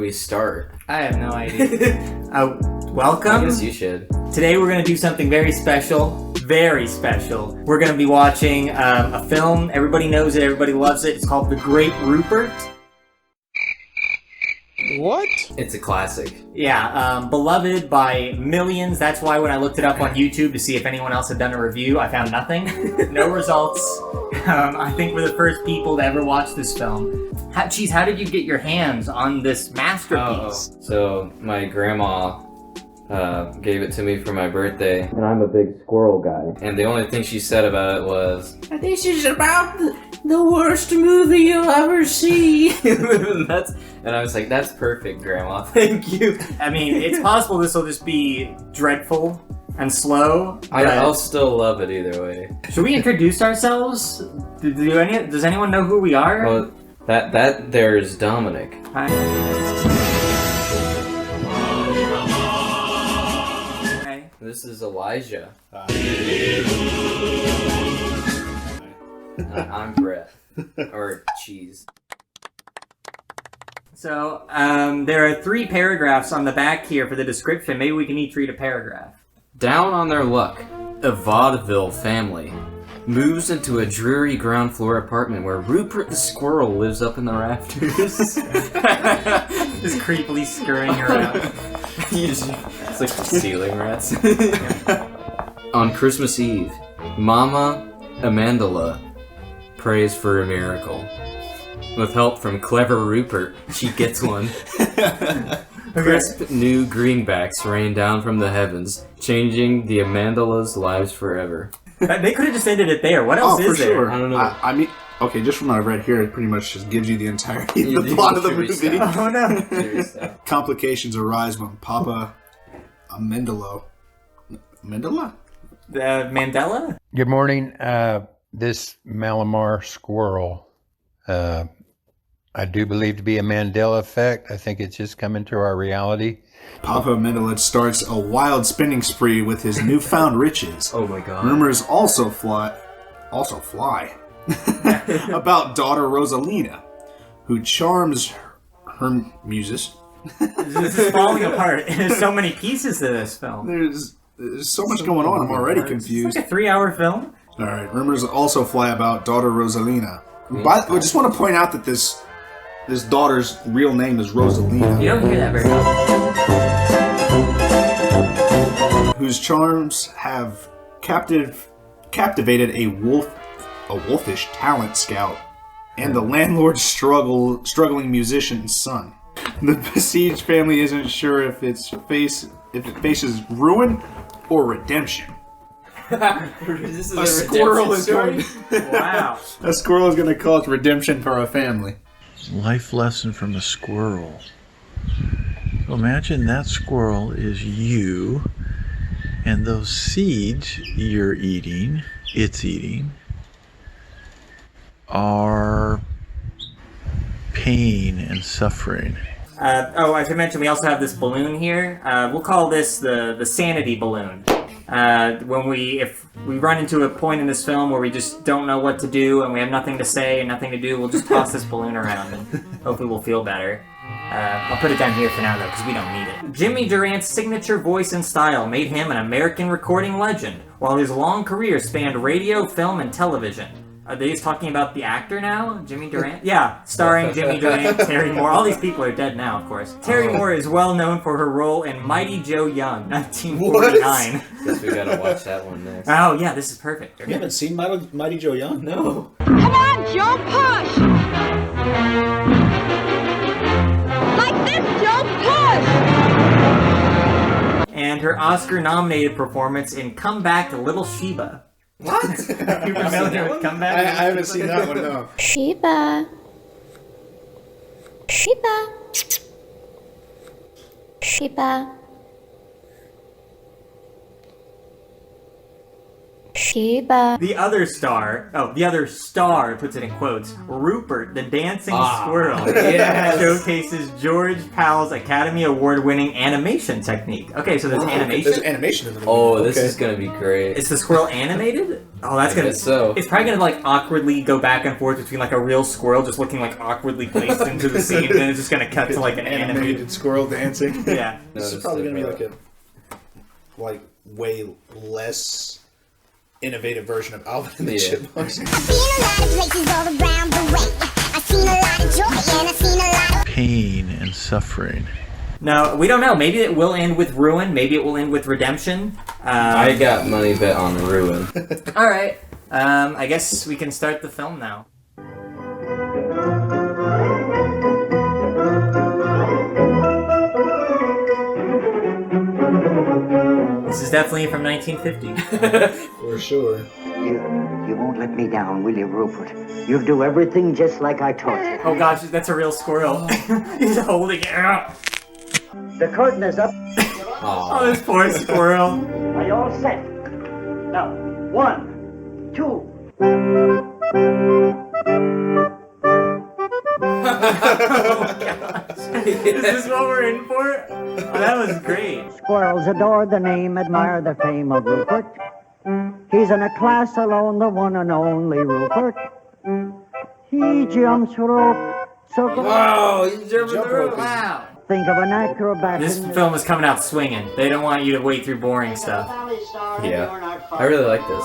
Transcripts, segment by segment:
we start? I have no idea. Welcome. I guess you should. Today we're going to do something very special. Very special. We're going to be watching a film. Everybody knows it. Everybody loves it. It's called The Great Rupert. What? It's a classic. Yeah, beloved by millions. That's why when I looked it up on YouTube to see if anyone else had done a review, I found nothing. No results. I think we're the first people to ever watch this film. How did you get your hands on this masterpiece? So my grandma gave it to me for my birthday, and I'm a big squirrel guy. And the only thing she said about it was, "This is about the worst movie you'll ever see." And I was like, "That's perfect, Grandma. Thank you." I mean, it's possible this will just be dreadful and slow. I'll still love it either way. Should we introduce ourselves? Does anyone know who we are? Well, that there's Dominic. Hi. Okay. This is Elijah. I'm Brett. Or Cheese. So, there are 3 paragraphs on the back here for the description. Maybe we can each read a paragraph. Down on their luck, a vaudeville family moves into a dreary ground floor apartment where Rupert the squirrel lives up in the rafters. Just creepily scurrying around. It's like the ceiling rats. On Christmas Eve, Mama Amandala prays for a miracle. With help from clever Rupert, she gets one. Crisp new greenbacks rain down from the heavens, changing the Amandala's lives forever. They could have just ended it there. What else is there? Sure. I don't know. I mean, okay, just from what I've read here, it pretty much just gives you the entirety of the plot of the movie. Oh no. Complications arise when Papa Amandala. Mandela? Mandela? Good morning. This Malamar squirrel, I do believe to be a Mandela effect. I think it's just come into our reality. Papa Amandala starts a wild spending spree with his newfound riches. Oh my god. Rumors also fly about daughter Rosalina, who charms her muses. This is falling apart. There's so many pieces to this film. There's so much going on. I'm already confused. It's like a 3-hour film. All right. Rumors also fly about daughter Rosalina. I just want to point out that this daughter's real name is Rosalina. You don't hear that very often. Whose charms have captivated a wolfish talent scout and the landlord's struggling musician's son. The besieged family isn't sure if it faces ruin or redemption. This is A squirrel is story? going. Wow. A squirrel is going to cause redemption for a family. Life lesson from a squirrel. So imagine that squirrel is you, and those seeds you're eating, it's eating, are pain and suffering. I should mention we also have this balloon here. We'll call this the sanity balloon. If we run into a point in this film where we just don't know what to do and we have nothing to say and nothing to do, we'll just toss this balloon around and hopefully we'll feel better. I'll put it down here for now though, because we don't need it. Jimmy Durant's signature voice and style made him an American recording legend, while his long career spanned radio, film, and television. Are they just talking about the actor now? Jimmy Durant? Yeah, starring Jimmy Durant, Terry Moore. All these people are dead now, of course. Terry Moore is well known for her role in Mighty Joe Young, 1949. Guess we gotta watch that one next. Oh, yeah, this is perfect. You haven't seen Mighty Joe Young? No. Come on, Joe, push! Like this, Joe, push! And her Oscar-nominated performance in Come Back, Little Sheba. What? You familiar with Come Back? I haven't seen that one, no. Sheba. Sheba. Sheba. The other star puts it in quotes, Rupert, the dancing squirrel, showcases George Powell's Academy Award-winning animation technique. Okay, so there's animation? There's animation in the movie. Oh, this is gonna be great. Is the squirrel animated? Oh, that's gonna. So It's probably gonna like awkwardly go back and forth between like a real squirrel just looking like awkwardly placed into the scene, and then it's just gonna cut to like an animated. squirrel dancing. Yeah. This is probably gonna be like way less innovative version of Alvin and the Chipmunks. I've seen a lot of places all around the way. I've seen a lot of joy and I've seen a lot of Pain and suffering. No, we don't know. Maybe it will end with ruin. Maybe it will end with redemption. I got money bet on ruin. All right. I guess we can start the film now. This is definitely from 1950. For sure. You won't let me down, will you, Rupert? You'll do everything just like I taught you. Oh gosh, that's a real squirrel. He's holding it. The curtain is up. Oh, this poor squirrel. Are you all set? Now, 1, 2. Oh gosh. Is this what we're in for? Oh, that was great. Squirrels adore the name, admire the fame of Rupert. He's in a class alone, the one and only Rupert. He jumps rope, so go. Wow, he's jumping the rope. Wow. Think of an acrobat. This film is coming out swinging. They don't want you to wait through boring stuff. Yeah, I really like this.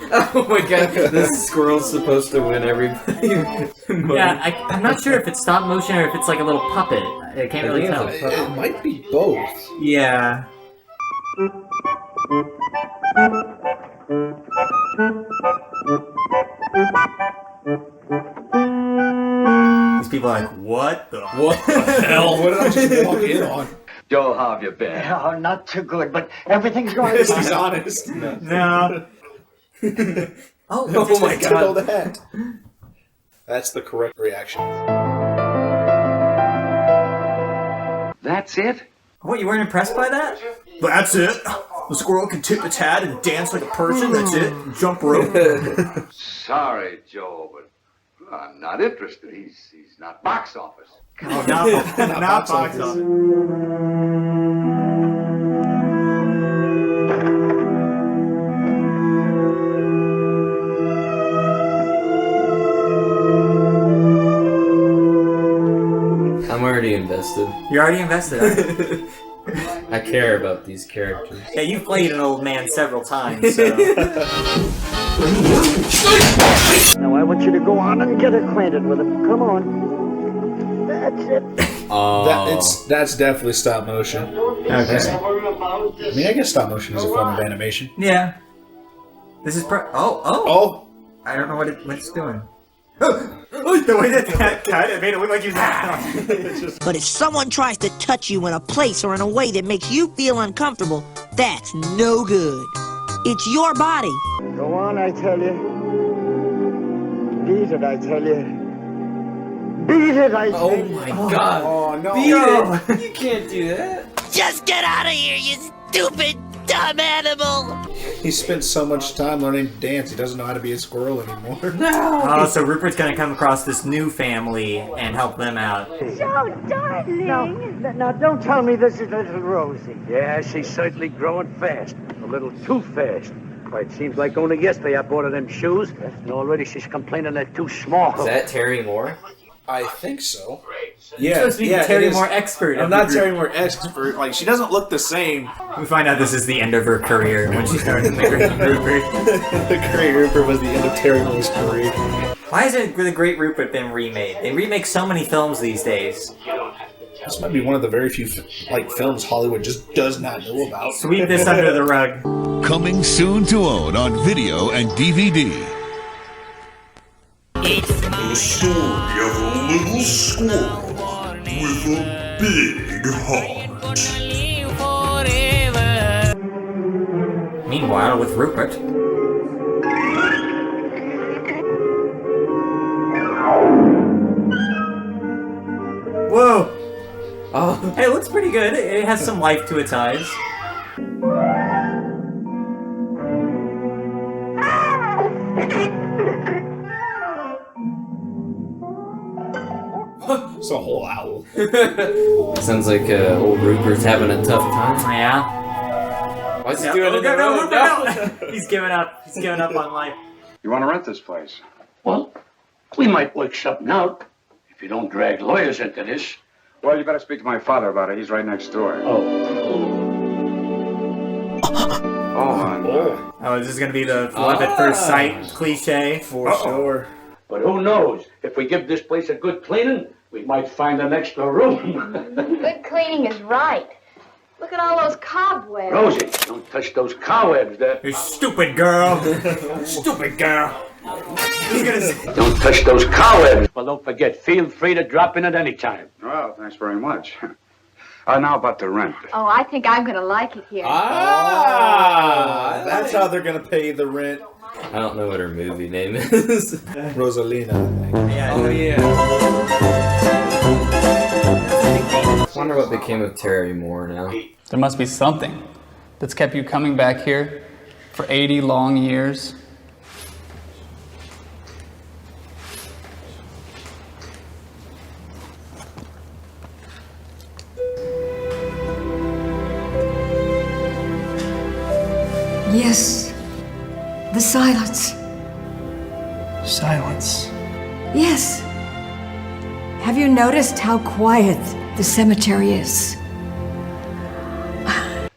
Oh my god, this squirrel's supposed to win everybody. Yeah, I'm not sure if it's stop motion or if it's like a little puppet. I can't really tell. It might be both. Yeah. These people are like, what the hell? What did I just walk in on? Joe, how have you been? Oh, not too good, but everything's going He's honest. No. Oh my Tickle god. that. That's the correct reaction. That's it? What, you weren't impressed by that? That's it. The squirrel can tip its hat and dance like a person. That's it. Jump rope. Sorry, Joe, but I'm not interested. He's not box office. Oh, not box office. I'm already invested. You're already invested, aren't you? I care about these characters. Yeah, you've played an old man several times, so... Now I want you to go on and get acquainted with him. Come on. That's it. Oh, That's definitely stop motion. Okay. I mean, I guess stop motion is a form of animation. Yeah. This is Oh! I don't know what it's doing. The way that cut, it made it look like you was... But if someone tries to touch you in a place or in a way that makes you feel uncomfortable, that's no good. It's your body. Go on, I tell you. Beat it, I tell you. Beat it, I tell you. oh my god. Oh, no. Beat it. You can't do that. Just get out of here, you stupid, dumb animal! He spent so much time learning to dance, he doesn't know how to be a squirrel anymore. Oh, so Rupert's gonna come across this new family and help them out. Joe, darling. Now, don't tell me this is little Rosie. Yeah, she's certainly growing fast. A little too fast. Why, it seems like only yesterday I bought her them shoes, and already she's complaining they're too small. Is that Terry Moore? I think so. You're supposed to be the Terry Moore expert. I'm not Terry Moore expert. Like, she doesn't look the same. We find out this is the end of her career when she started in the Great Rupert. The Great Rupert was the end of Terry Moore's career. Why hasn't the Great Rupert been remade? They remake so many films these days. This might be one of the very few films Hollywood just does not know about. Sweep this under the rug. Coming soon to own on video and DVD. The story of a little squirrel with a big heart. Meanwhile, with Rupert. Whoa! Oh, Hey, it looks pretty good. It has some life to its eyes. It's a whole owl. Sounds like old Rupert's having a tough time. Yeah. Why's he doing it? No. He's giving up. He's giving up on life. You want to rent this place? Well, we might work something out if you don't drag lawyers into this. Well, you better speak to my father about it. He's right next door. Oh, this is gonna be the love at first sight cliche. For sure. But who knows? If we give this place a good cleaning, we might find an extra room. Good cleaning is right. Look at all those cobwebs. Rosie, don't touch those cobwebs there. You stupid girl. Stupid girl. He's gonna say, Don't touch those cobwebs. But don't forget, feel free to drop in at any time. Well, thanks very much. Now about the rent. Oh, I think I'm gonna like it here. That's how they're gonna pay the rent. I don't know what her movie name is. Rosalina, I think. yeah. Oh yeah. Wonder what became of Terry Moore now. There must be something that's kept you coming back here for 80 long years. Yes. The silence. Silence. Yes. Have you noticed how quiet the cemetery is?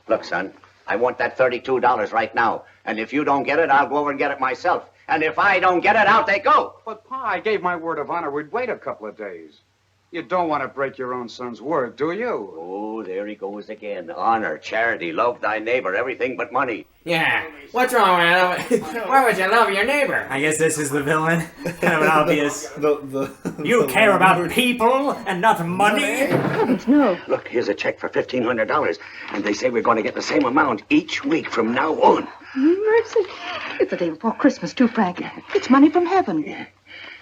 Look, son, I want that $32 right now. And if you don't get it, I'll go over and get it myself. And if I don't get it, out they go. But, Pa, I gave my word of honor we'd wait a couple of days. You don't want to break your own son's word, do you? Oh, there he goes again. Honor, charity, love thy neighbor, everything but money. Yeah. What's wrong with it? Why would you love your neighbor? I guess this is the villain. Kind of an obvious. You the care about people and not money? No. Look, here's a check for $1,500. And they say we're going to get the same amount each week from now on. Mercy. It's the day before Christmas, too, Frank. It's money from heaven.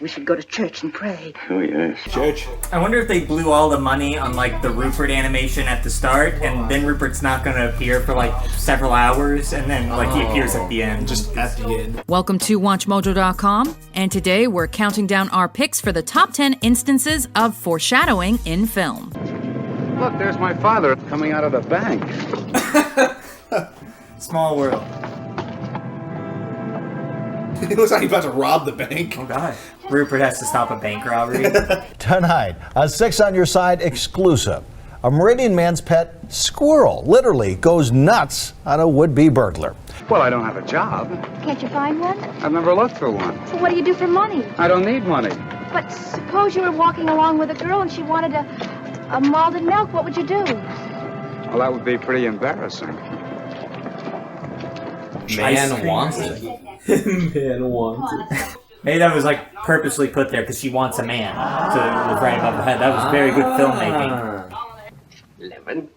We should go to church and pray. Oh, yes. Church. I wonder if they blew all the money on, like, the Rupert animation at the start, and then Rupert's not gonna appear for, like, several hours, and then, like, he appears at the end. Just at the end. Welcome to WatchMojo.com, and today we're counting down our picks for the top 10 instances of foreshadowing in film. Look, there's my father coming out of the bank. Small world. It looks like he's about to rob the bank. Oh, God. Rupert has to stop a bank robbery. Tonight, a 6 on Your Side exclusive. A Meridian man's pet squirrel literally goes nuts on a would-be burglar. Well, I don't have a job. Can't you find one? I've never looked for one. So what do you do for money? I don't need money. But suppose you were walking along with a girl and she wanted a malted milk. What would you do? Well, that would be pretty embarrassing. Man wants it. Man wants it. Maybe that was, like, purposely put there because she wants a man. So it was right above her head. That was very good filmmaking. 11,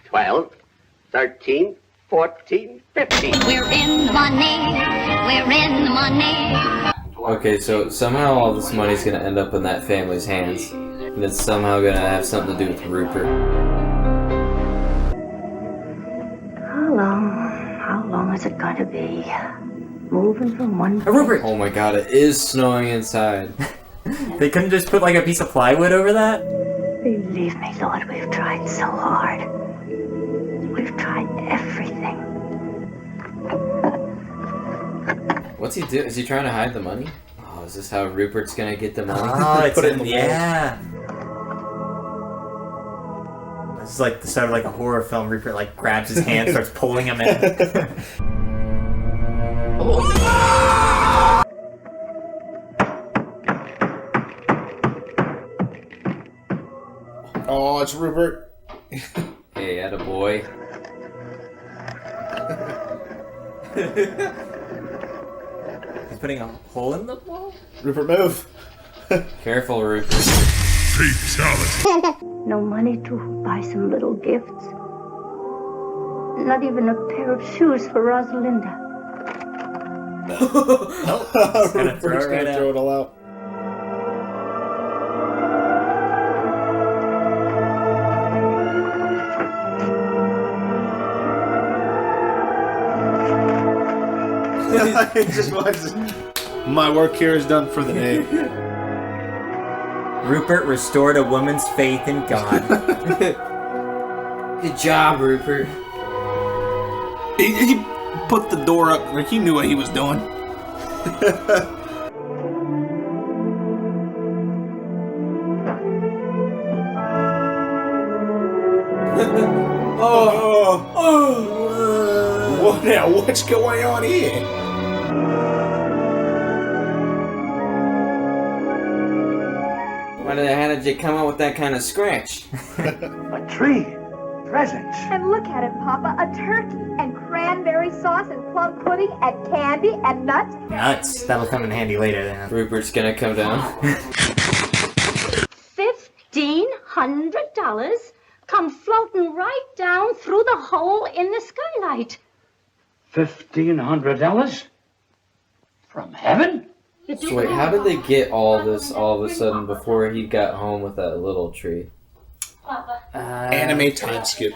12, 13, 14, 15. We're in the money. We're in the money. Okay, so somehow all this money's gonna end up in that family's hands. And it's somehow gonna have something to do with Rupert. How long is it going to be? Moving from one... Rupert! Oh my god, it is snowing inside. They couldn't just put, like, a piece of plywood over that? Believe me, Lord, we've tried so hard. We've tried everything. What's he do? Is he trying to hide the money? Oh, is this how Rupert's gonna get the money? Oh, it's Put it in the yeah. This is like the start of like a horror film. Rupert like grabs his hand, starts pulling him in. Oh, it's Rupert. Hey, attaboy. He's putting a hole in the wall? Rupert, move. Careful, Rupert. Fatality. No money to buy some little gifts. Not even a pair of shoes for Rosalinda. Nope. Just gonna throw Rupert's it right gonna out. throw it all out. Just watches. My work here is done for the day. Rupert restored a woman's faith in God. Good job, Rupert. He put the door up like he knew what he was doing. What now? What's going on here? How did you come up with that kind of scratch? A tree. Presents. And look at it, Papa. A turkey and cranberry sauce and plum pudding and candy and nuts. Nuts. That'll come in handy later then. Rupert's gonna come down. $1,500 come floating right down through the hole in the skylight. $1,500? From heaven? So wait, how did they get all this all of a sudden before he got home with that little tree? Anime time skip.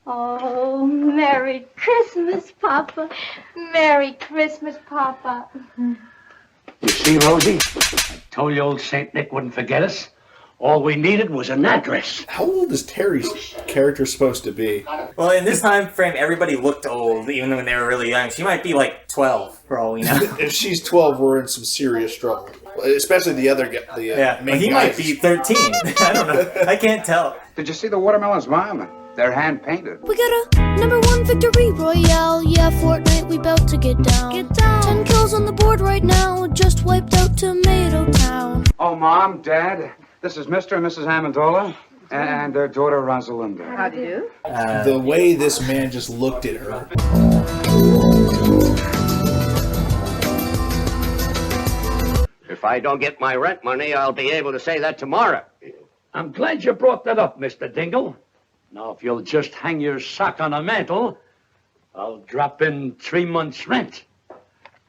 Oh, Merry Christmas, Papa. Merry Christmas, Papa. You see, Rosie? I told you old St. Nick wouldn't forget us. All we needed was an address. How old is Terry's character supposed to be? Well, in this time frame, everybody looked old, even when they were really young. She might be like 12, for all we know. If she's 12, we're in some serious trouble. Especially the other guy. Well, he might be 13. I don't know. I can't tell. Did you see the watermelons, Mom? They're hand-painted. We got a #1 victory royale. Yeah, Fortnite, we bout to get down. 10 kills on the board right now. Just wiped out Tomato Town. Oh, Mom, Dad, this is Mr. and Mrs. Amendola and their daughter, Rosalinda. How do you do? The way this man just looked at her. If I don't get my rent money, I'll be able to say that tomorrow. I'm glad you brought that up, Mr. Dingle. Now, if you'll just hang your sock on a mantle, I'll drop in 3 months' rent.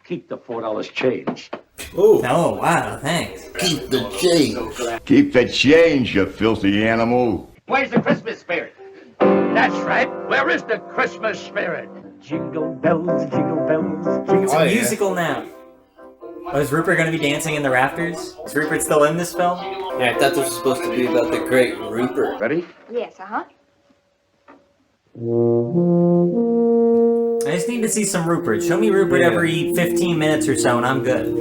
Keep the $4 change. Oh, wow, thanks. Keep the change. Keep the change, you filthy animal. Where's the Christmas spirit? That's right. Where is the Christmas spirit? Jingle bells, jingle bells, jingle It's a musical now. Oh, is Rupert going to be dancing in the rafters? Is Rupert still in this film? Yeah, I thought this was supposed to be about the Great Rupert. Ready? Yes, uh-huh. I just need to see some Rupert. Show me Rupert every 15 minutes or so, and I'm good.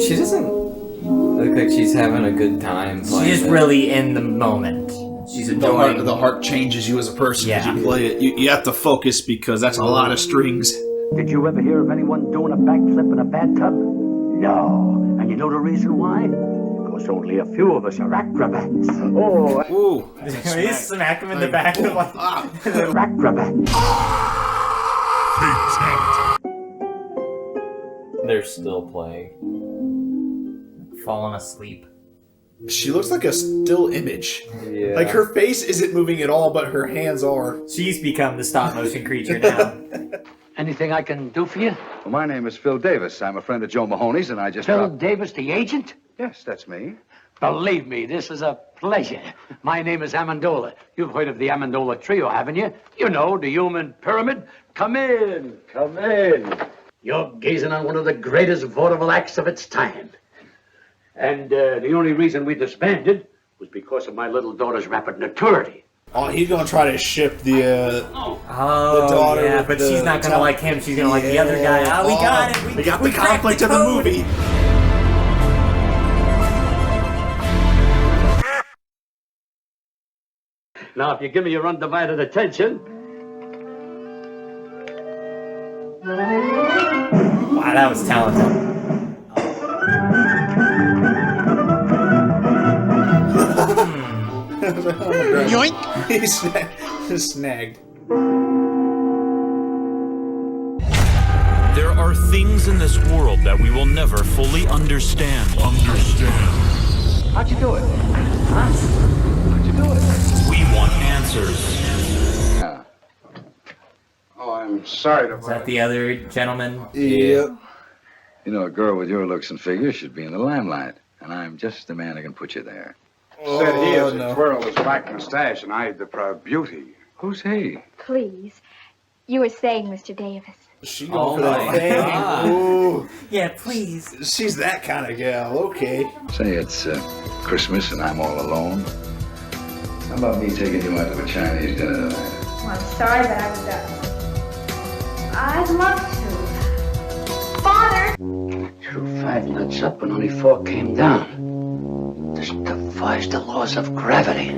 She doesn't look like she's having a good time playing. She's really in the moment. She's enjoying. The heart changes you as a person as you play it. You have to focus because that's a lot of strings. Did you ever hear of anyone doing a backflip in a bathtub? No. And you know the reason why? Because only a few of us are acrobats. Oh, ooh. You smack him in the back of the acrobat. They're still playing. Falling asleep. She looks like a still image. Yeah. Like her face isn't moving at all, but her hands are. She's become the stop motion creature now. Anything I can do for you? Well, my name is Phil Davis. I'm a friend of Joe Mahoney's, and I just... Phil Davis, the agent? Yes, that's me. Believe me, this is a pleasure. My name is Amendola. You've heard of the Amendola Trio, haven't you? You know, the human pyramid. Come in, come in. You're gazing on one of the greatest vaudeville acts of its time. And the only reason we disbanded was because of my little daughter's rapid maturity. Oh, he's gonna try to ship the daughter. Yeah, but she's not gonna like him. She's gonna like the other guy. Oh, we got it. We got the conflict of the movie. Now, if you give me your undivided attention. Wow, that was talented. Yoink! He snagged. There are things in this world that we will never fully understand. How'd you do it? Huh? How'd you do it? We want answers. Yeah. Oh, I'm sorry to... Is that the other gentleman? Yeah. You know, a girl with your looks and figure should be in the limelight, and I'm just the man who can put you there. Said he has a twirl his black mustache, and I the proud beauty Who's he? Please. You were saying, Mr. Davis. She going for that thing. Ooh. Yeah, please. She's that kind of gal. Okay. Say it's Christmas and I'm all alone. How about me taking you out to a Chinese dinner tonight? Well, I'm sorry, but I'd love to. Father! Threw 5 nuts up and only 4 came down. This defies the laws of gravity.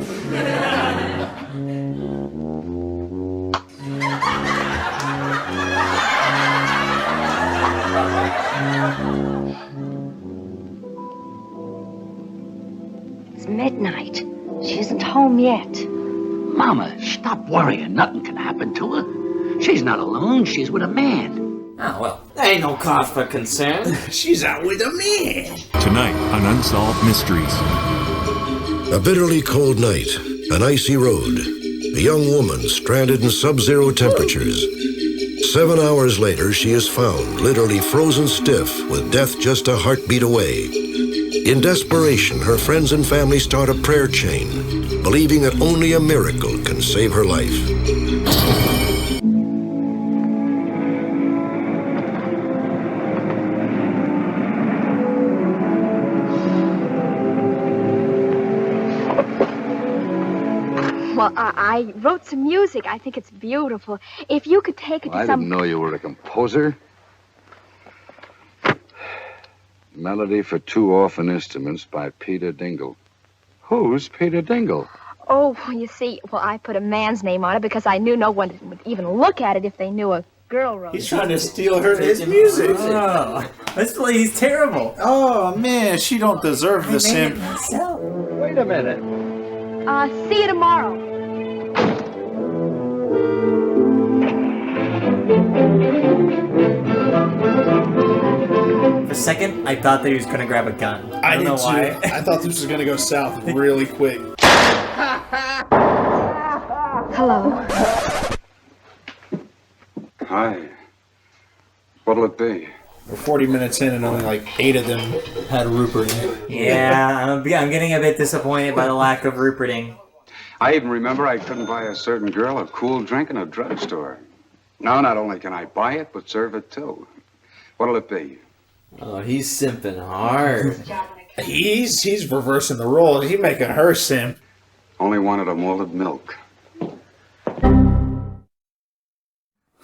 It's midnight. She isn't home yet. Mama, stop worrying. Nothing can happen to her. She's not alone. She's with a man. Oh, well, ain't no cause for concern. She's out with a man. Tonight on Unsolved Mysteries. A bitterly cold night, an icy road, a young woman stranded in sub-zero temperatures. 7 hours later, she is found, literally frozen stiff, with death just a heartbeat away. In desperation, her friends and family start a prayer chain, believing that only a miracle can save her life. Well, I wrote some music. I think it's beautiful. If you could take it to I some... didn't know you were a composer. Melody for 2 orphan instruments by Peter Dingle. Who's Peter Dingle? Oh, you see, well, I put a man's name on it because I knew no one would even look at it if they knew a girl wrote it. He's trying to steal his music. Oh, this lady's terrible. Oh, man, she don't deserve the simp. Wait a minute. See you tomorrow. For a second, I thought that he was going to grab a gun. I don't did know too. why. I thought this was going to go south really quick. Hello. Hi. What'll it be? We're 40 minutes in and only like 8 of them had Rupert in it. Yeah, I'm getting a bit disappointed by the lack of Ruperting. I even remember I couldn't buy a certain girl a cool drink in a drugstore. Now, not only can I buy it, but serve it too. What'll it be? Oh, he's simping hard. He's reversing the role. He's making her simp. Only wanted a molded milk.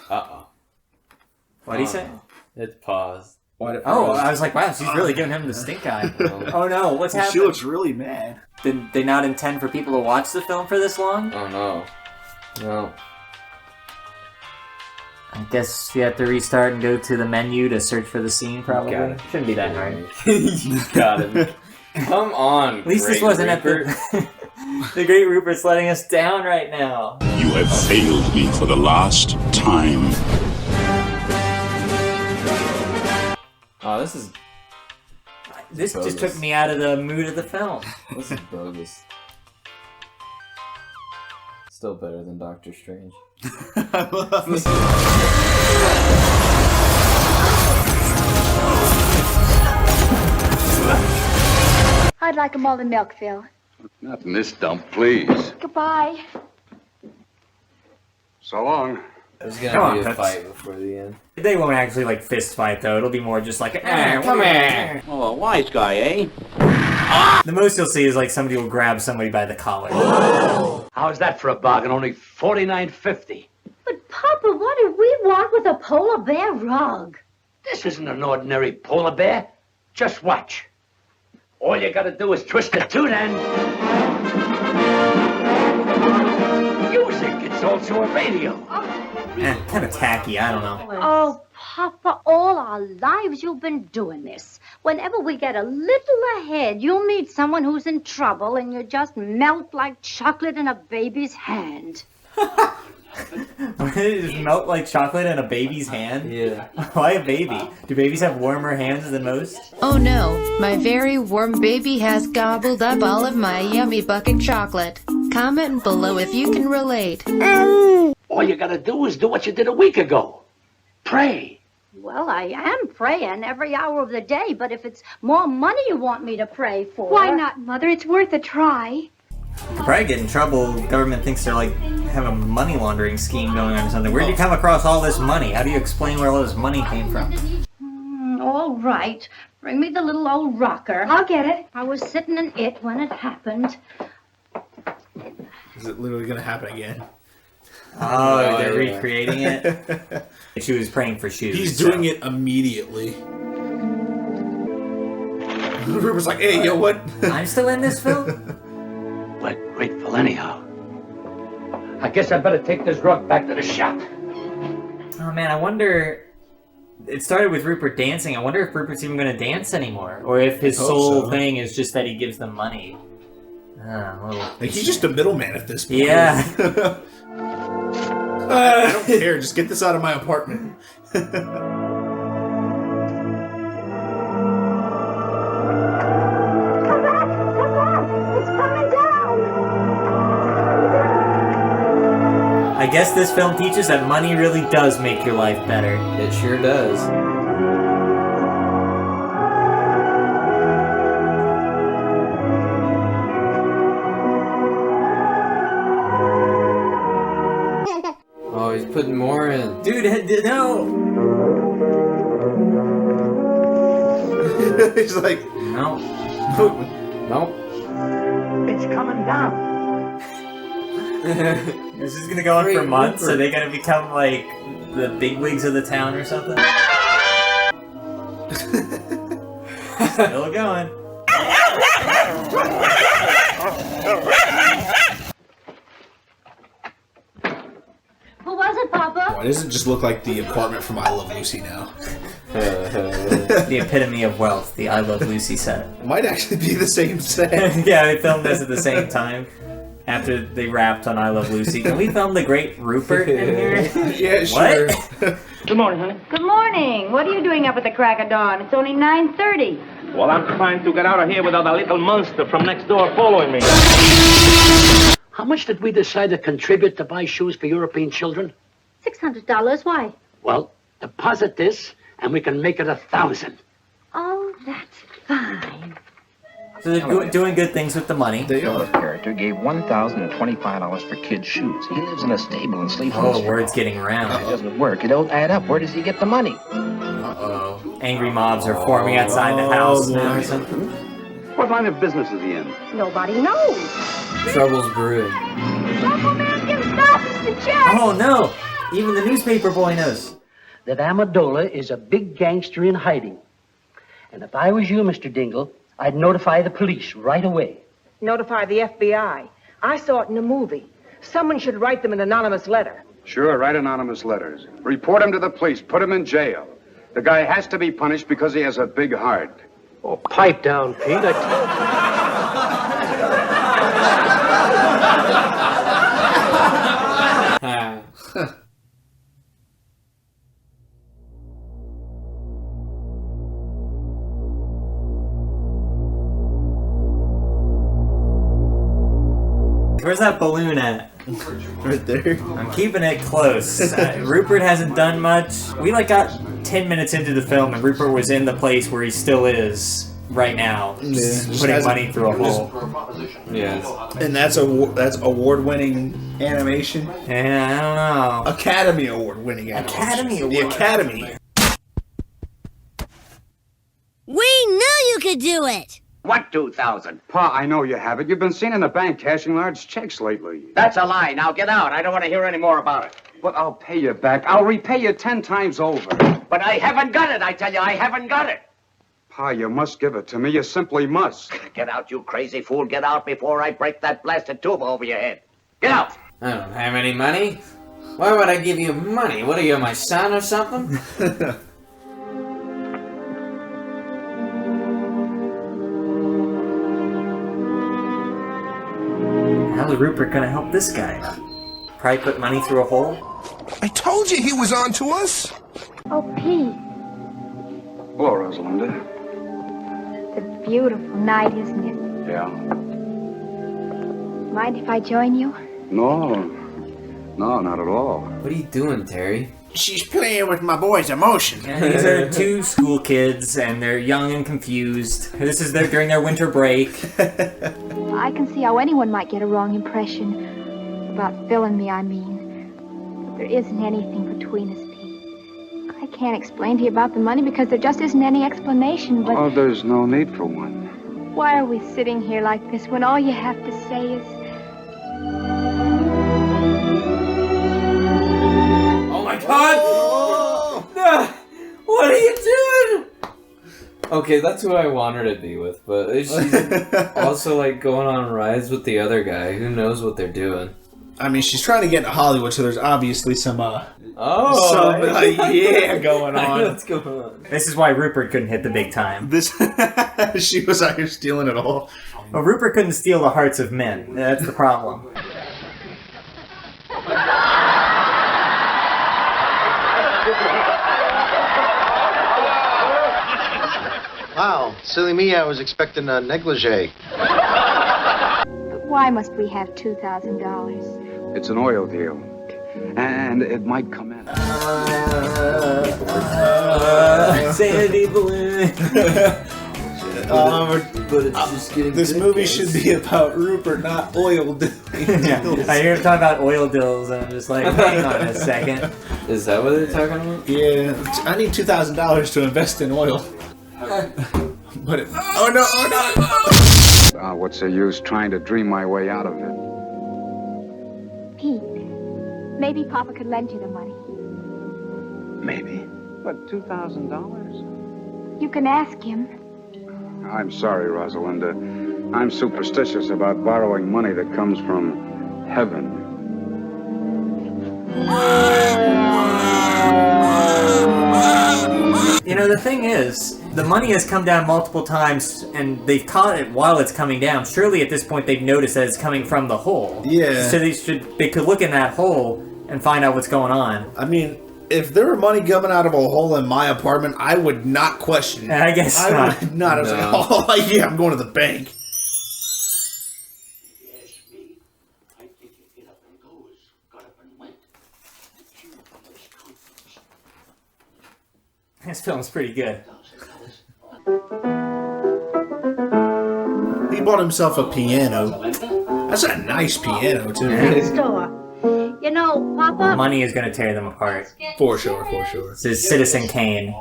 Uh-oh. What'd he say? It paused. Oh, I was like, wow, she's really giving him the stink eye. Oh no, what's happening? She looks really mad. Did they not intend for people to watch the film for this long? Oh no. No. I guess you have to restart and go to the menu to search for the scene, probably. Got it. Shouldn't be that hard. You got it. Come on, At least this wasn't Rupert. At the... The Great Rupert's letting us down right now. You have failed me for the last time. Oh, this is... This just took me out of the mood of the film. This is bogus. Still better than Doctor Strange. I'd like a malted milk, Phil. Not in this dump, please. Goodbye. So long. There's gonna be a fight before the end. They won't actually, like, fist fight, though. It'll be more just like, come here. Oh, a wise guy, eh? The most you'll see is, like, somebody will grab somebody by the collar. How's that for a bargain? Only $49.50. But, Papa, what do we want with a polar bear rug? This isn't an ordinary polar bear. Just watch. All you gotta do is twist the tune end. Music, it's also a radio. Kind of tacky, I don't know. Oh, Papa, all our lives you've been doing this. Whenever we get a little ahead, you'll meet someone who's in trouble and you just melt like chocolate in a baby's hand. It just melt like chocolate in a baby's hand? Yeah. Why a baby? Do babies have warmer hands than most? Oh no, my very warm baby has gobbled up all of my yummy bucket chocolate. Comment below if you can relate. All you gotta do is do what you did a week ago. Pray. Well, I am praying every hour of the day, but if it's more money you want me to pray for... Why not, Mother? It's worth a try. You could probably get in trouble. The government thinks they're like have a money laundering scheme going on or something. Where'd you come across all this money? How do you explain where all this money came from? All right. Bring me the little old rocker. I'll get it. I was sitting in it when it happened. Is it literally gonna happen again? Oh, they're recreating it? She was praying for shoes. He's doing it immediately. Rupert's like, hey, yo, what? I'm still in this film? We're grateful anyhow. I guess I better take this rug back to the shop. Oh man, I wonder... It started with Rupert dancing. I wonder if Rupert's even going to dance anymore. Or if his sole thing is just that he gives them money. Like, he's just a middleman at this point. Yeah. I don't care. Just get this out of my apartment. I guess this film teaches that money really does make your life better. It sure does. Oh, he's putting more in. Dude, no! He's like, no. Nope. It's coming down. This is gonna go on for months, so they gotta become like the bigwigs of the town or something. Still going. Who was it, Papa? Why does it just look like the apartment from I Love Lucy now? The epitome of wealth, the I Love Lucy set. It might actually be the same set. Yeah, they filmed this at the same time. After they wrapped on I Love Lucy. Can we film the Great Rupert in here? Yeah, sure. What? Good morning, honey. Good morning. What are you doing up at the crack of dawn? It's only 9:30. Well, I'm trying to get out of here without a little monster from next door following me. How much did we decide to contribute to buy shoes for European children? $600. Why? Well, deposit this, and we can make it 1,000. Oh, that's fine. So they're doing good things with the money. The character gave $1,025 for kids' shoes. He lives in a stable and sleeps in Oh, the word's getting around. It doesn't work. It don't add up. Where does he get the money? Uh-oh. Angry mobs are forming outside the house now or something. What line of business is he in? Nobody knows. Trouble's brewing. Local man can stop the check. Oh no! Even the newspaper boy knows. That Amendola is a big gangster in hiding. And if I was you, Mr. Dingle, I'd notify the police right away. Notify the FBI. I saw it in a movie. Someone should write them an anonymous letter. Sure, write anonymous letters. Report him to the police. Put him in jail. The guy has to be punished because he has a big heart. Oh, pipe down, Pete. Where's that balloon at? Right there. I'm keeping it close. Rupert hasn't done much. We got 10 minutes into the film and Rupert was in the place where he still is right now. Just putting money through a hole. Yes. And that's award-winning animation? Yeah, I don't know. Academy Award-winning animation. Academy Award. The Academy. We knew you could do it! What 2,000? Pa, I know you have it. You've been seen in the bank cashing large checks lately. That's a lie. Now get out. I don't want to hear any more about it. But I'll pay you back. I'll repay you 10 times over. But I haven't got it, I tell you. I haven't got it. Pa, you must give it to me. You simply must. Get out, you crazy fool. Get out before I break that blasted tube over your head. Get out. I don't have any money. Why would I give you money? What are you, my son or something? How's Rupert gonna help this guy? Probably put money through a hole? I told you he was on to us. Oh, Pete, Hello, Rosalinda. it's a beautiful night, isn't it? Yeah. Mind if I join you? No, not at all. What are you doing, Terry? She's playing with my boy's emotions. Yeah, these are two school kids, and they're young and confused. This is during their winter break. I can see how anyone might get a wrong impression. About Phil and me, I mean. But there isn't anything between us, Pete. I can't explain to you about the money because there just isn't any explanation, but... Oh, there's no need for one. Why are we sitting here like this when all you have to say is... Oh my god! No! What are you doing? Okay, that's who I want her to be with, but she's also like going on rides with the other guy. Who knows what they're doing? I mean, she's trying to get into Hollywood, so there's obviously some yeah going I know on. what's going on. This is why Rupert couldn't hit the big time. She was out here stealing it all. Well, Rupert couldn't steal the hearts of men. That's the problem. Wow, silly me, I was expecting a negligee. But why must we have $2,000? It's an oil deal. And it might come in. Sanity balloon. But it's just getting This movie should be about Rupert, not oil deals. Yeah. I hear him talking about oil deals, and I'm just like, hang on a second. Is that what they're talking about? Yeah, I need $2,000 to invest in oil. But oh no! What's the use trying to dream my way out of it? Pete, maybe Papa could lend you the money. Maybe. But $2,000? You can ask him. I'm sorry, Rosalinda. I'm superstitious about borrowing money that comes from heaven. You know, the thing is, the money has come down multiple times, and they've caught it while it's coming down. Surely at this point they've noticed that it's coming from the hole. Yeah. So they could look in that hole and find out what's going on. I mean, if there were money coming out of a hole in my apartment, I would not question it. I guess I not. would not. I was like, oh yeah, I'm going to the bank. This film's pretty good. He bought himself a piano. That's a nice piano, too. Store. You know, Papa... Money is going to tear them apart. For sure. This is Citizen Kane,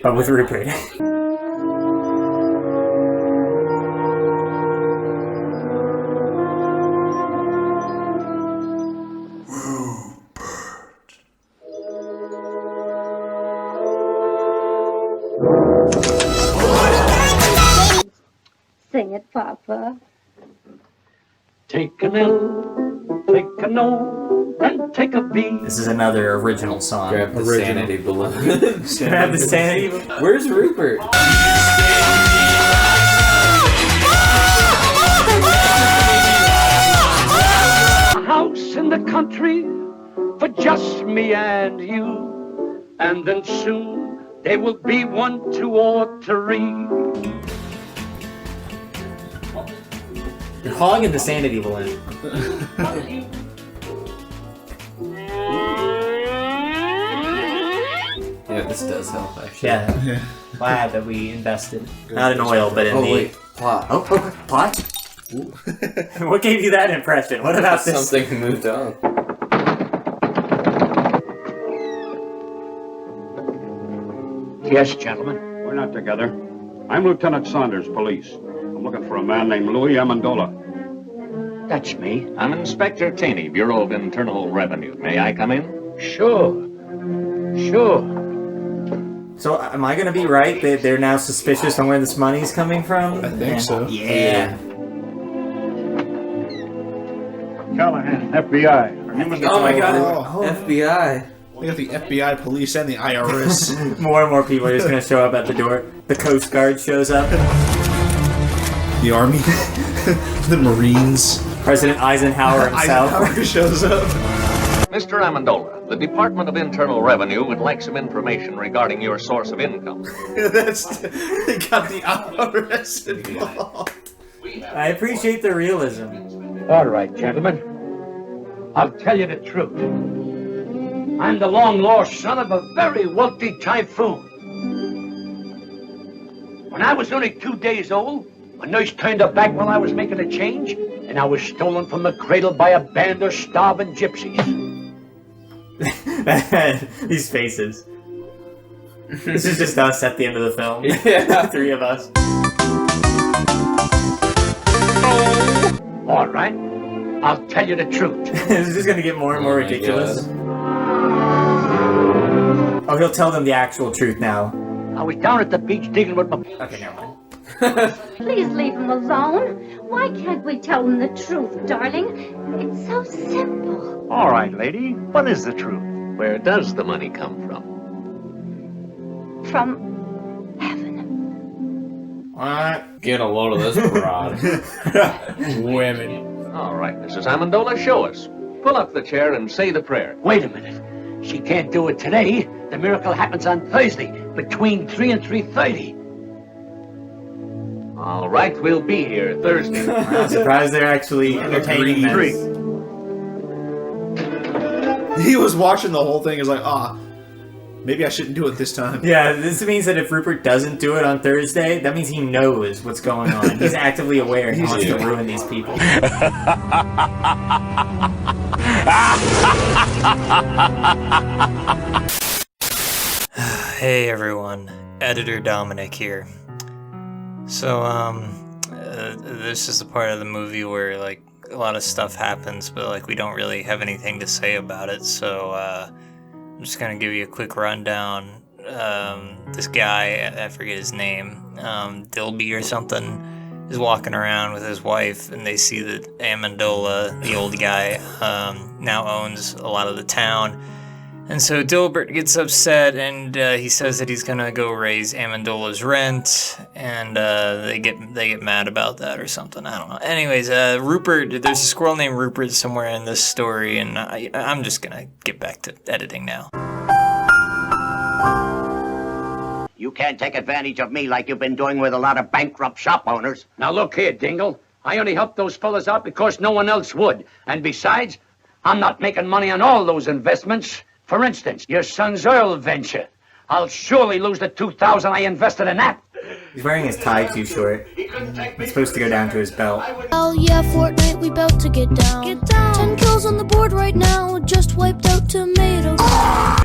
but with Rupert. Sing it, Papa. Take an L, take a no, and take a B. This is another original song. Grab the sanity balloon. Grab the sanity balloon. Where's Rupert? A house in the country for just me and you. And then soon there will be 1, 2, or 3. You're hogging the sanity balloon. Yeah, this does help, actually. Yeah. Glad that we invested. Not in oil, but in plot. Oh, plot? What gave you that impression? What about this? Something moved on. Yes, gentlemen. We're not together. I'm Lieutenant Saunders, police. I'm looking for a man named Louis Amendola. That's me. I'm Inspector Taney, Bureau of Internal Revenue. May I come in? Sure. So, am I going to be right that they're now suspicious on where this money's coming from? I think so. Yeah. Callahan, FBI. Oh my god, FBI. We got the FBI, police, and the IRS. More and more people are just going to show up at the door. The Coast Guard shows up. The Army. The Marines. President Eisenhower himself. Eisenhower shows up. Mr. Amendola, the Department of Internal Revenue would like some information regarding your source of income. They got the IRS involved. I appreciate the realism. All right, gentlemen. I'll tell you the truth. I'm the long-lost son of a very wealthy typhoon. When I was only 2 days old, A nurse turned her back while I was making a change, and I was stolen from the cradle by a band of starving gypsies. These faces. This is just us at the end of the film. Yeah. The three of us. All right, I'll tell you the truth. This is just gonna get more and more ridiculous. Oh, he'll tell them the actual truth now. I was down at the beach digging with my... Okay, never mind. Please leave him alone. Why can't we tell him the truth, darling? It's so simple. All right, lady. What is the truth? Where does the money come from? From What? Get a load of this broad. Women. All right, Mrs. Amendola, show us. Pull up the chair and say the prayer. Wait a minute. She can't do it today. The miracle happens on Thursday, between 3 and 3:30. All right, we'll be here Thursday. I'm surprised they're actually entertaining this. He was watching the whole thing. He's like, maybe I shouldn't do it this time. Yeah, this means that if Rupert doesn't do it on Thursday, that means he knows what's going on. He's actively aware he wants to ruin these people. Hey everyone, Editor Dominic here. So, this is the part of the movie where, like, a lot of stuff happens, but, like, we don't really have anything to say about it, so, I'm just gonna give you a quick rundown. This guy, I forget his name, Dilby or something, is walking around with his wife, and they see that Amendola, the old guy, now owns a lot of the town. And so Dilbert gets upset, and he says that he's gonna go raise Amendola's rent, and they get mad about that or something. I don't know. Anyways, Rupert, there's a squirrel named Rupert somewhere in this story, and I'm just gonna get back to editing now. You can't take advantage of me like you've been doing with a lot of bankrupt shop owners. Now look here, Dingle. I only helped those fellas out because no one else would. And besides, I'm not making money on all those investments. For instance, your son's Earl venture. I'll surely lose the $2,000 I invested in that. He's wearing his tie too short. It's supposed to go down to his belt. Oh yeah, Fortnite, we bout to get down. 10 kills on the board right now, just wiped out tomato.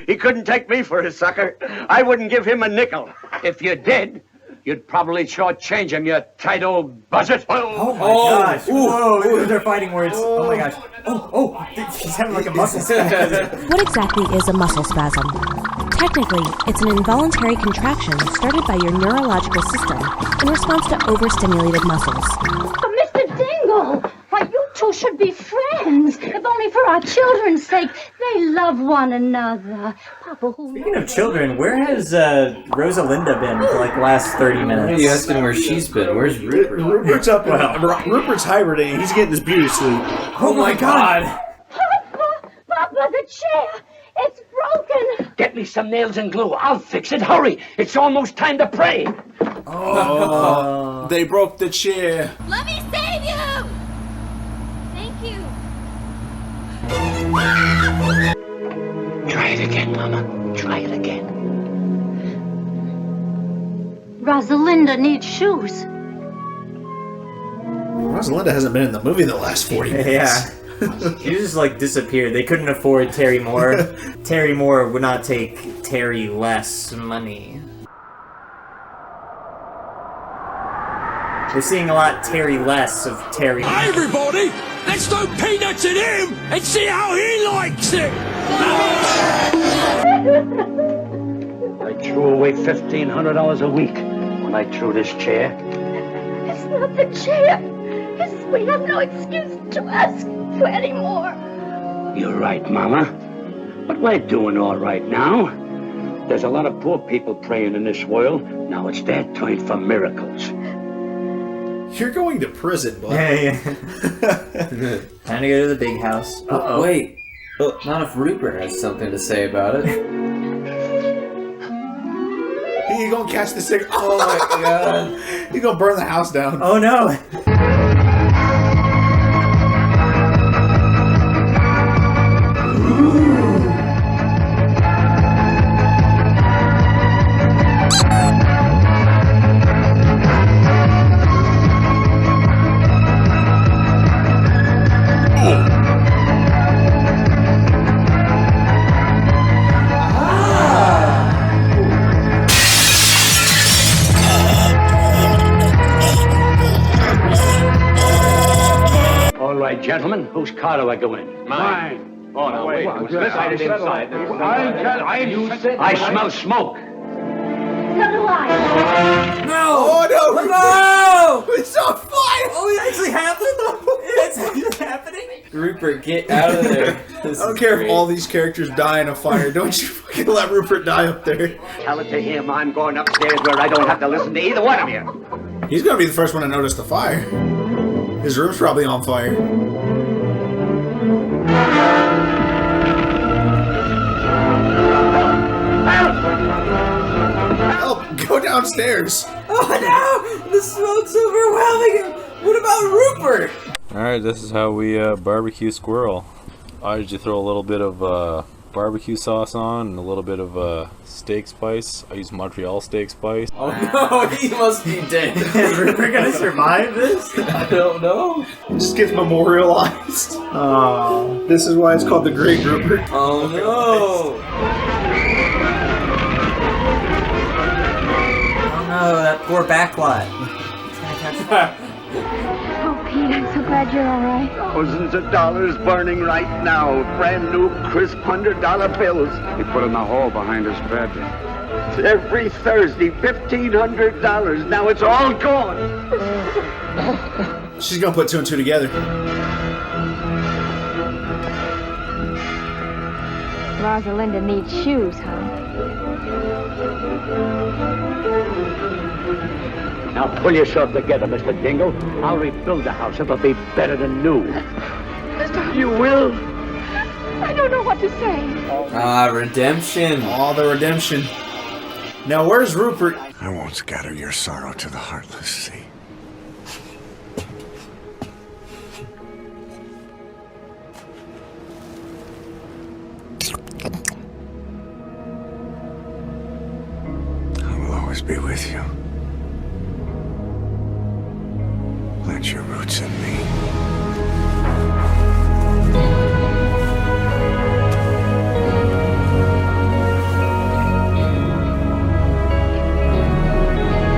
He couldn't take me for a sucker. I wouldn't give him a nickel. If you did, you'd probably shortchange him, you tight old buzzard. Oh my gosh. Whoa, they're fighting words. Oh my gosh. Oh, he's having like a muscle spasm. What exactly is a muscle spasm? Technically, it's an involuntary contraction started by your neurological system in response to overstimulated muscles. But Mr. Dingle, why, you two should be friends. If only for our children's sake. They love one another. Papa, Speaking of children, where has Rosalinda been for like the last 30 minutes? What are you asking where she's been? Where's Rupert? Rupert's up. Rupert's hibernating. He's getting his beauty sleep. Oh my god! Papa, the chair! It's broken! Get me some nails and glue. I'll fix it. Hurry! It's almost time to pray. Oh, they broke the chair. Let me save you! Thank you. Try it again, Mama. Try it again. Rosalinda needs shoes. Rosalinda hasn't been in the movie the last 40 minutes. Yeah. She just like disappeared. They couldn't afford Terry Moore. Terry Moore would not take Terry less money. We're seeing a lot Terry less of Terry. Hey everybody, let's throw peanuts at him and see how he likes it. I threw away $1,500 a week when I threw this chair. It's not the chair. We have no excuse to ask for any more. You're right, Mama. But we're doing all right now. There's a lot of poor people praying in this world. Now it's their turn for miracles. You're going to prison, bud. Yeah. Time to go to the big house. Uh-oh. Wait. Not if Rupert has something to say about it. He gonna catch the cigarette. Oh my god. He gonna burn the house down. Oh no. right, gentlemen. Whose car do I go in? Mine. Oh, no, wait. It was Inside. I smell smoke. So do I. No! Oh no! No! It's on fire! Oh, it actually happened? It's actually happening? Rupert, get out of there. I don't care if all these characters die in a fire. Don't you fucking let Rupert die up there. Tell it to him I'm going upstairs where I don't have to listen to either one of you. He's gonna be the first one to notice the fire. His room's probably on fire. Help! Go downstairs! Oh no! The smoke's overwhelming him! What about Rupert? Alright, this is how we barbecue squirrel. I usually throw a little bit of barbecue sauce on and a little bit of steak spice. I use Montreal steak spice. Oh no, he must be dead. Is Rupert gonna survive this? I don't know. It just gets memorialized. Oh, this is why it's called the Great Rupert. Oh no! Oh no, that poor backlot. Oh, Pete, I'm so glad you're all right. Thousands of dollars burning right now. Brand new, crisp $100 bills. He put it in the hole behind his bed. Every Thursday, $1,500. Now it's all gone. She's gonna put two and two together. Rosalinda needs shoes, huh? Now pull yourself together, Mr. Dingle. I'll rebuild the house. It'll be better than new. You will? I don't know what to say. Ah, redemption. All the redemption. Now, where's Rupert? I won't scatter your sorrow to the heartless sea. I will always be with you. Plant your roots in me.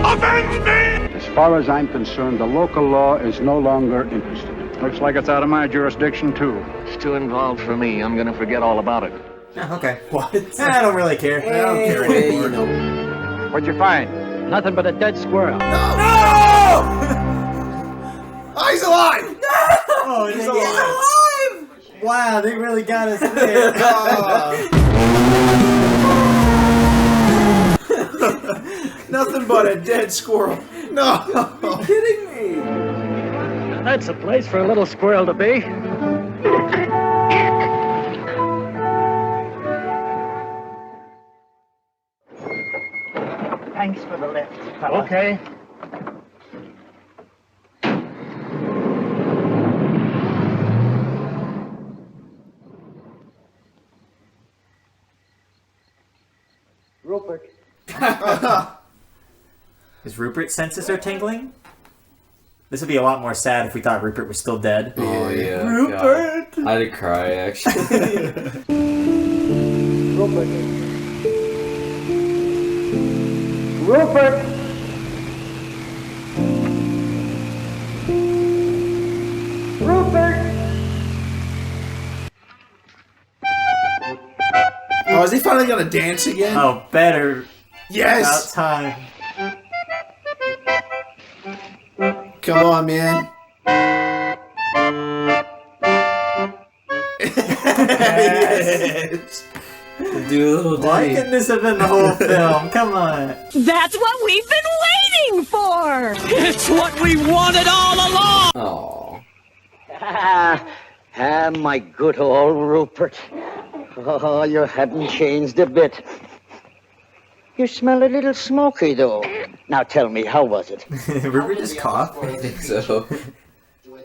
Avenge me! As far as I'm concerned, the local law is no longer interested. Looks like it's out of my jurisdiction, too. It's too involved for me. I'm gonna forget all about it. Oh, okay. What? I don't really care. I don't care anymore. What'd you find? Nothing but a dead squirrel. No! Oh, he's alive! No! Oh, he's alive! Wow, they really got us there. Nothing but a dead squirrel. No! Are you kidding me? That's a place for a little squirrel to be. Thanks for the lift, fella. Okay. Rupert. His Rupert senses are tingling? This would be a lot more sad if we thought Rupert was still dead. Oh yeah. Rupert! God. I'd cry actually. Rupert. Rupert! Rupert! Oh, is he finally gonna dance again? Oh, better. Yes! About time. Come on, man. Yes. Do a little Why ditty. couldn't this have been the whole film? Come on. That's what we've been waiting for! It's what we wanted all along! Oh. My good old Rupert. Oh, you haven't changed a bit. You smell a little smoky, though. Now tell me, how was it? Rupert just coughed. I think so.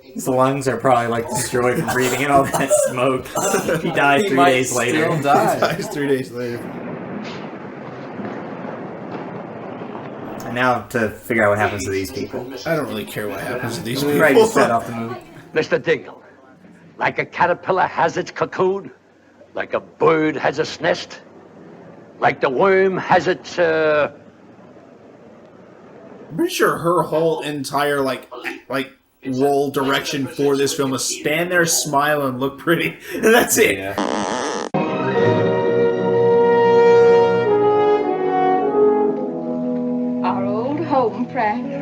His lungs are probably like destroyed from breathing in all that smoke. He died He 3 might days later. still die. He dies 3 days later. And now to figure out what happens to these people. I don't really care what happens to these people. Right, you set off the movie. Mr. Dingle, like a caterpillar has its cocoon, like a bird has its nest, like the worm has its, I'm pretty sure her whole entire, like role direction for this film is stand there, smile, and look pretty. And that's it. Yeah. Our old home, Frank.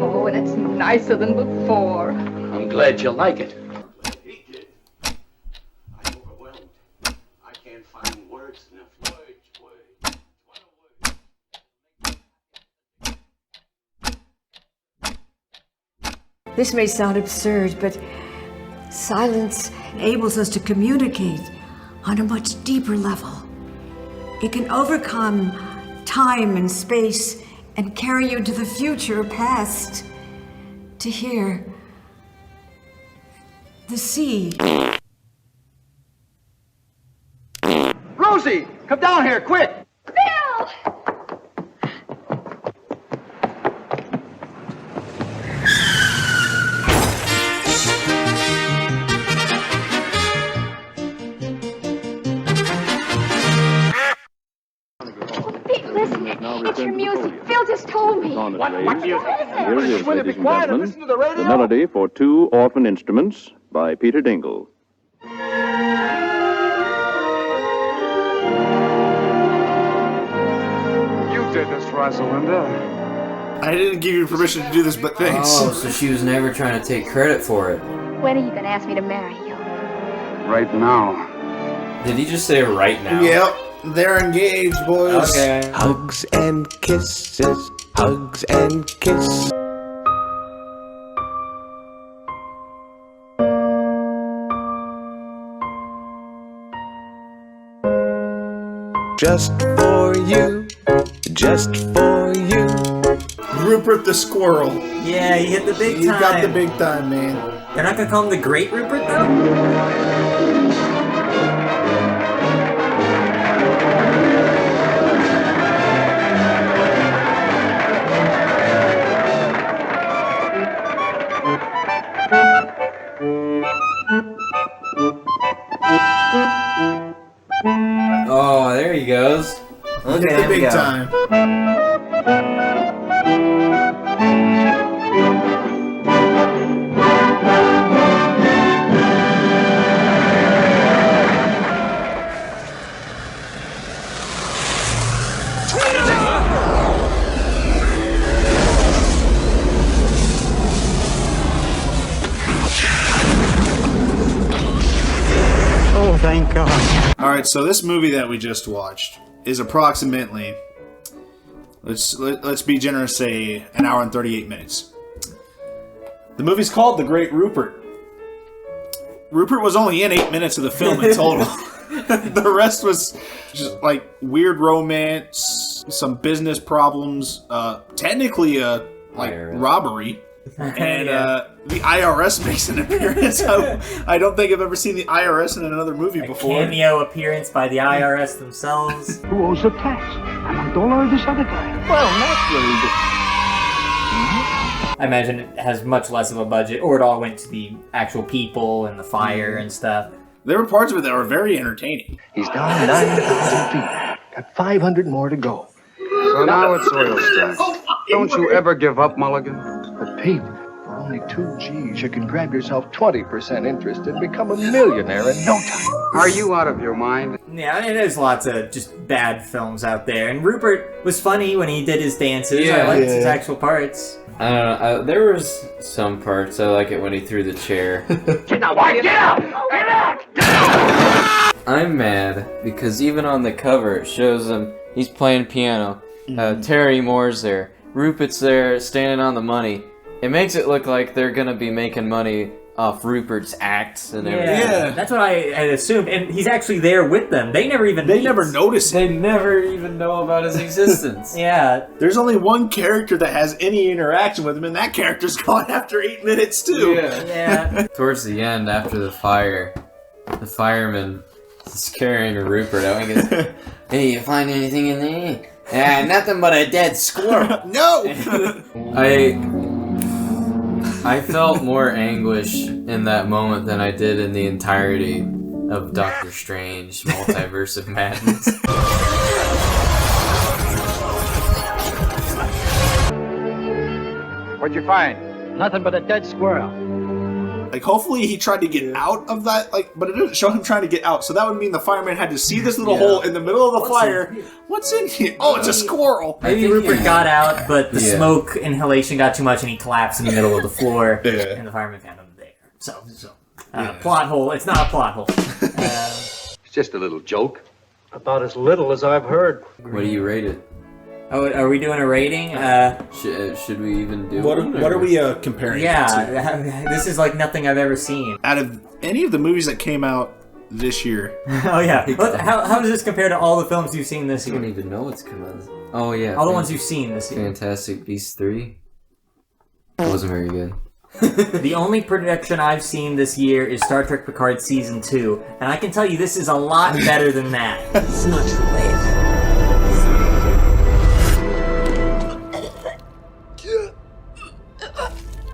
Oh, and it's nicer than before. I'm glad you like it. This may sound absurd, but silence enables us to communicate on a much deeper level. It can overcome time and space and carry you into the future or past to hear the sea. Rosie, come down here, quick! Bill! Listen, it's your music. Phil just told me. What music? Here it is, ladies and quiet and gentlemen, listen to the radio. the melody for Two Orphan Instruments by Peter Dingle. You did this, Rosalinda. I didn't give you permission to do this, but thanks. Oh, so she was never trying to take credit for it. When are you going to ask me to marry you? Right now. Did he just say right now? Yep, they're engaged, boys. Okay. Hugs and kisses, hugs and kisses. Just for you, just for you. Rupert the Squirrel. Yeah, he hit the big time. He got the big time, man. They're not gonna call him the Great Rupert, though? Oh, there he goes. Look at the big time. Oh, thank God. Alright, so this movie that we just watched is approximately, let's be generous, say an hour and 38 minutes. The movie's called The Great Rupert. Rupert was only in 8 minutes of the film in total. The rest was just like weird romance, some business problems, technically a robbery. And the IRS makes an appearance. I don't think I've ever seen the IRS in another movie before. Cameo appearance by the IRS themselves. Who owes the tax? Amendola or this other guy? Well, naturally. I imagine it has much less of a budget, or it all went to the actual people and the fire and stuff. There were parts of it that were very entertaining. He's down 9,000 feet. Got 500 more to go. So now it's oil stacks. Don't you ever give up, Mulligan? But Pete, for only 2 G's, you can grab yourself 20% interest and become a millionaire in no time. Are you out of your mind? Yeah, I mean, there's lots of just bad films out there. And Rupert was funny when he did his dances. I liked his actual parts. I don't know. There was some parts. I like it when he threw the chair. Get out! Get out! Get out! I'm mad because even on the cover it shows him, he's playing piano. Terry Moore's there. Rupert's there standing on the money. It makes it look like they're gonna be making money off Rupert's acts and everything. Yeah, that's what I assumed. And he's actually there with them. They never even notice They never even know about his existence. Yeah. There's only one character that has any interaction with him, and that character's gone after 8 minutes too. Yeah. Towards the end, after the fire, the fireman is carrying Rupert out and goes, "Hey, you find anything in there?" Nothing but a dead squirrel. No! I felt more anguish in that moment than I did in the entirety of Doctor Strange, Multiverse of Madness. What'd you find? Nothing but a dead squirrel. Like, hopefully he tried to get out of that, like, but it didn't show him trying to get out. So that would mean the fireman had to see this little hole in the middle of the fire. What's in here? Oh, it's a squirrel. Maybe Rupert got out, but the smoke inhalation got too much and he collapsed in the middle of the floor. And the fireman found him there. So plot hole. It's not a plot hole. It's just a little joke. About as little as I've heard. What do you rate it? Oh, are we doing a rating? Should we even do What one? are we comparing it to? Yeah, this is like nothing I've ever seen. Out of any of the movies that came out this year. Oh, yeah. How does this compare to all the films you've seen this year? I don't even know what's come out. Oh, yeah. All the ones you've seen this year. Fantastic Beasts 3. It wasn't very good. The only production I've seen this year is Star Trek Picard Season 2, and I can tell you this is a lot better than that. It's not late.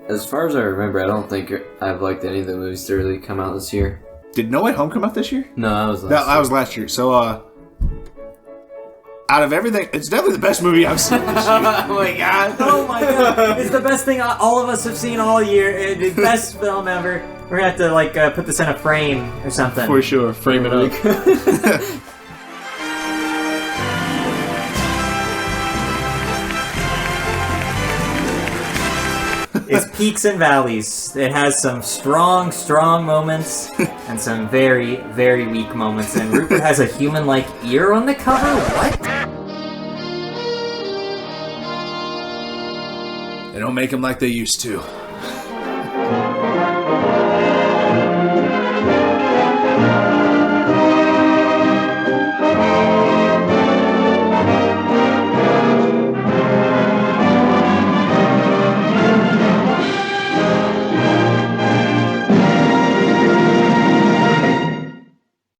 As far as I remember, I don't think I've liked any of the movies to really come out this year. Did No Way Home come out this year? No, that was last year. That was last year. So, out of everything, it's definitely the best movie I've seen this year. Oh my god. It's the best thing all of us have seen all year. The best film ever. We're gonna have to, like, put this in a frame or something. For sure. Frame it up. It's peaks and valleys. It has some strong, strong moments and some very, very weak moments. And Rupert has a human-like ear on the cover? What? They don't make them like they used to.